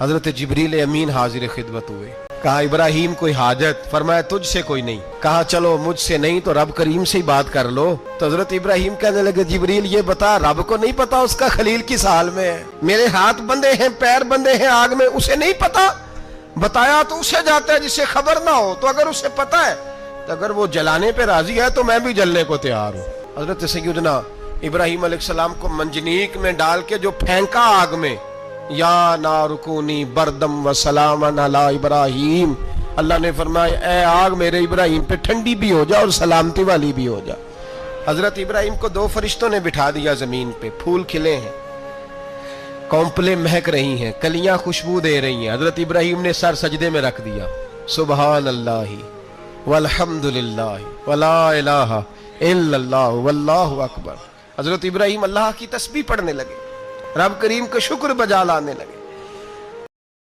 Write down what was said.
حضرت جبریل امین حاضر خدمت ہوئے، کہا ابراہیم کوئی حاجت؟ فرمایا تجھ سے کوئی نہیں۔ کہا چلو مجھ سے نہیں تو رب کریم سے ہی بات کر لو۔ تو حضرت ابراہیم کہنے لگے جبریل یہ بتا، رب کو نہیں پتا اس کا خلیل کس حال میں ہے؟ میرے ہاتھ بندے ہیں، پیر بندے ہیں آگ میں، اسے نہیں پتا؟ بتایا تو اسے جاتا ہے جس سے خبر نہ ہو، تو اگر اسے پتا ہے تو اگر وہ جلانے پہ راضی ہے تو میں بھی جلنے کو تیار ہوں۔ حضرت سیدنا ابراہیم علیہ السلام کو منجنیق میں ڈال کے جو پھینکا آگ میں، یا نار کونی بردم و سلامن علی ابراہیم، اللہ نے فرمایا اے آگ میرے ابراہیم پہ ٹھنڈی بھی ہو جا اور سلامتی والی بھی ہو جا۔ حضرت ابراہیم کو دو فرشتوں نے بٹھا دیا زمین پہ، پھول کھلے ہیں، کونپلیں مہک رہی ہیں، کلیاں خوشبو دے رہی ہیں۔ حضرت ابراہیم نے سر سجدے میں رکھ دیا، سبحان اللہ والحمد للہ ولا الہ الا اللہ واللہ اکبر۔ حضرت ابراہیم اللہ کی تسبیح پڑھنے لگے، رب کریم کا شکر بجا لانے لگے۔